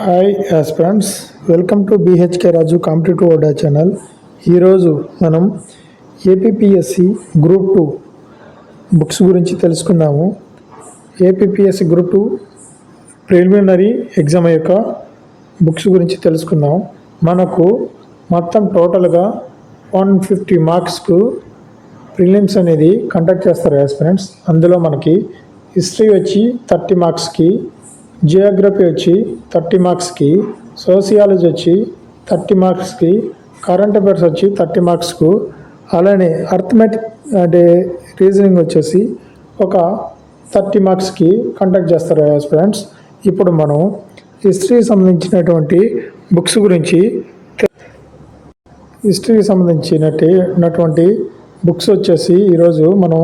Hi aspirants, welcome to BHK Raju competitive ఓడా channel. ఈరోజు మనం ఏపీపీఎస్సి గ్రూప్ 2 బుక్స్ గురించి తెలుసుకుందాము. ఏపీపీఎస్సి గ్రూప్ 2 ప్రిలిమినరీ ఎగ్జామ్ యొక్క బుక్స్ గురించి తెలుసుకుందాం. మనకు మొత్తం టోటల్గా 150 మార్క్స్కు ప్రిలిమ్స్ అనేది కండక్ట్ చేస్తారు ఆస్పిరెంట్స్. అందులో మనకి హిస్టరీ వచ్చి 30 మార్క్స్కి, జియోగ్రఫీ వచ్చి 30 మార్క్స్కి, సోషియాలజీ వచ్చి 30 మార్క్స్కి, కరెంట్ అఫైర్స్ వచ్చి 30 మార్క్స్కు, అలానే అర్థమెటిక్ అంటే రీజనింగ్ వచ్చేసి ఒక 30 మార్క్స్కి కండక్ట్ చేస్తారు ఆస్పిరెంట్స్. ఇప్పుడు మనం హిస్టరీకి సంబంధించినటువంటి బుక్స్ గురించి బుక్స్ వచ్చేసి ఈరోజు మనం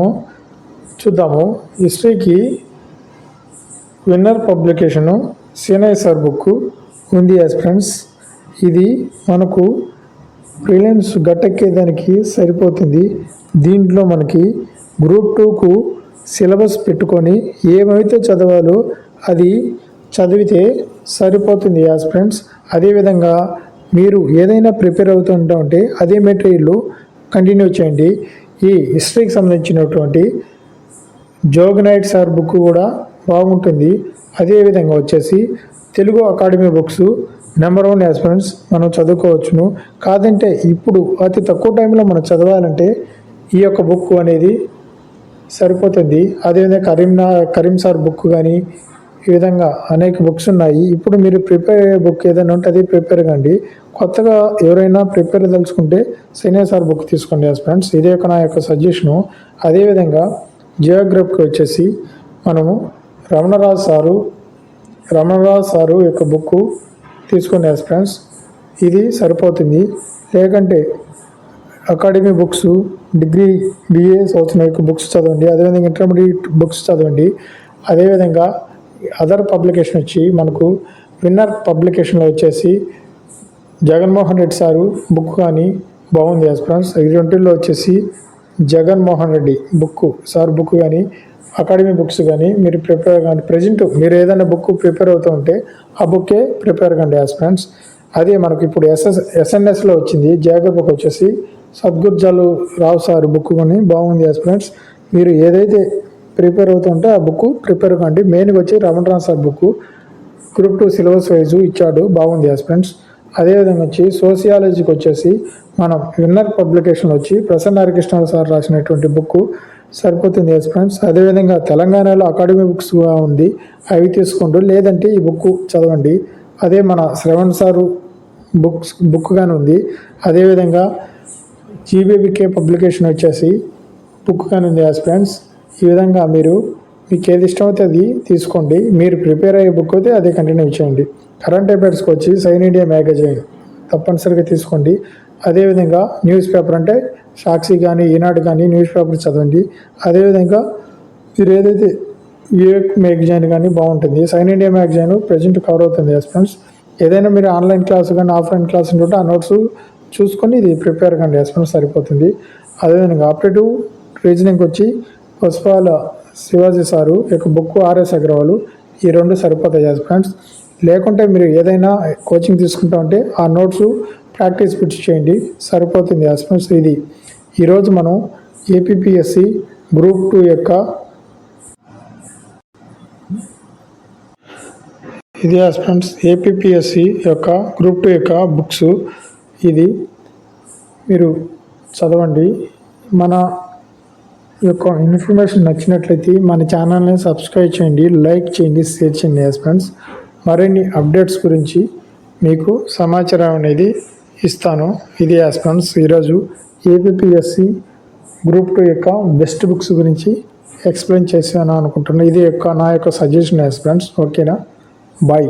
చూద్దాము. హిస్టరీకి winner publication CNI sir book ఉంది ఆస్పిరెంట్స్. ఇది మనకు ప్రిలిమ్స్ గట్టెక్కేదానికి సరిపోతుంది. దీంట్లో మనకి గ్రూప్ 2కు సిలబస్ పెట్టుకొని ఏమైతే చదవాలో అది చదివితే సరిపోతుంది ఆస్పిరెంట్స్. అదేవిధంగా మీరు ఏదైనా ప్రిపేర్ అవుతుంటే అదే మెటీరియల్ కంటిన్యూ చేయండి. ఈ హిస్టరీకి సంబంధించినటువంటి జోగనైట్ సార్ బుక్ కూడా బాగుంటుంది. అదేవిధంగా వచ్చేసి Telugu academy books number 1 aspirants మనం చదువుకోవచ్చును. కాదంటే ఇప్పుడు అతి తక్కువ టైంలో మనం చదవాలంటే ఈ యొక్క బుక్ అనేది సరిపోతుంది. అదేవిధంగా కరీం సార్ బుక్ కానీ ఈ విధంగా అనేక బుక్స్ ఉన్నాయి. ఇప్పుడు మీరు ప్రిపేర్ అయ్యే బుక్ ఏదైనా ఉంటే అది ప్రిపేర్ కండి. కొత్తగా ఎవరైనా ప్రిపేర్ తెలుసుకుంటే సీనియర్ సార్ బుక్ తీసుకోండి ఆస్పిరెంట్స్. ఇదే నా యొక్క సజెషను. అదేవిధంగా జియోగ్రఫీకి వచ్చేసి మనము రమణరాజు సారు యొక్క బుక్ తీసుకోండి ఆస్పిరెంట్స్. ఇది సరిపోతుంది. లేకంటే అకాడమీ బుక్స్, డిగ్రీ బిఏ సంవత్సరం యొక్క బుక్స్ చదవండి. అదేవిధంగా ఇంటర్మీడియట్ బుక్స్ చదవండి. అదేవిధంగా అదర్ పబ్లికేషన్ వచ్చి మనకు విన్నర్ పబ్లికేషన్లో వచ్చేసి జగన్మోహన్ రెడ్డి సారు బుక్ కానీ బాగుంది ఆస్పిరెంట్స్. ఈ రెండులో వచ్చేసి జగన్మోహన్ రెడ్డి సార్ బుక్ కానీ అకాడమీ బుక్స్ కానీ మీరు ప్రిపేర్ కానీ ప్రజెంట్ మీరు ఏదైనా బుక్ ప్రిపేర్ అవుతూ ఉంటే ఆ బుక్కే ప్రిపేర్ కండి ఆస్పిరెంట్స్. అదే మనకు ఇప్పుడు ఎస్ఎన్ఎస్లో వచ్చింది జియోగ్రఫీ బుక్ వచ్చేసి సద్గుర్జాలు రావు సార్ బుక్ కానీ బాగుంది ఆస్పిరెంట్స్. మీరు ఏదైతే ప్రిపేర్ అవుతుంటే ఆ బుక్ ప్రిపేర్ కండి. మెయిన్గా వచ్చి Ramana Raju sir book group 2 syllabus wise ఇచ్చాడు, బాగుంది ఆస్పిరెంట్స్. అదేవిధంగా వచ్చి సోషియాలజీకి వచ్చేసి మనం విన్నర్ పబ్లికేషన్ వచ్చి ప్రసన్న హరికృష్ణ సార్ రాసినటువంటి బుక్ సరిపోతుంది ఆస్పిరెంట్స్. అదేవిధంగా తెలంగాణలో అకాడమీ బుక్స్ ఉంది, అవి తీసుకుంటూ లేదంటే ఈ బుక్ చదవండి. అదే మన శ్రవణ్ సారు బుక్ కానీ ఉంది. అదేవిధంగా జీబీబీకే పబ్లికేషన్ వచ్చేసి బుక్ కానీ ఉంది ఆస్పిరెంట్స్. ఈ విధంగా మీకు ఏది ఇష్టమైతే అది తీసుకోండి. మీరు ప్రిపేర్ అయ్యే బుక్ అయితే అదే కంటిన్యూ చేయండి. కరెంట్ అఫైర్స్కి వచ్చి సైన్ ఇండియా మ్యాగజైన్ తప్పనిసరిగా తీసుకోండి. అదేవిధంగా న్యూస్ పేపర్ అంటే సాక్షి కానీ ఈనాడు కానీ న్యూస్ పేపర్ చదవండి. అదేవిధంగా మీరు ఏదైతే వివేక్ మ్యాగజైన్ కానీ బాగుంటుంది. Science India magazine present cover అవుతుంది ఆస్పిరెంట్స్. ఏదైనా మీరు ఆన్లైన్ క్లాస్ కానీ ఆఫ్లైన్ క్లాస్ ఉంటే ఆ నోట్స్ చూసుకొని ఇది ప్రిపేర్ కండి ఆస్పిరెంట్స్, సరిపోతుంది. అదేవిధంగా ఆపరేటివ్ రీజనింగ్ వచ్చి పుష్పాల శివాజీ సారు యొక్క బుక్ ఆర్ఎస్ అగ్రవాల్, ఈ 2 సరిపోతాయి ఆస్పిరెంట్స్. లేకుంటే మీరు ఏదైనా కోచింగ్ తీసుకుంటా ఉంటే ఆ నోట్స్ ప్రాక్టీస్ పిచ్ చేయండి, సరిపోతుంది ఆస్పిరెంట్స్. ఇది ఈరోజు మనం ఏపీపీఎస్సి గ్రూప్ 2 యొక్క ఆస్పిరెంట్స్ ఏపీపీఎస్సి యొక్క గ్రూప్ 2 యొక్క బుక్స్. ఇది మీరు చదవండి. మన యొక్క ఇన్ఫర్మేషన్ నచ్చినట్లయితే మన ఛానల్ని సబ్స్క్రైబ్ చేయండి, లైక్ చేయండి, షేర్ చేయండి ఆస్పిరెంట్స్. మరిన్ని అప్డేట్స్ గురించి మీకు సమాచారం అనేది ఇస్తాను. ఇది ఆస్పిరెంట్స్ ఈరోజు ఏపీపీఎస్సి గ్రూప్ 2 యొక్క బెస్ట్ బుక్స్ గురించి ఎక్స్ప్లెయిన్ చేశాను అనుకుంటున్నాను. ఇది నా యొక్క సజెషన్ ఆస్పిరెంట్స్. ఓకేనా, బాయ్.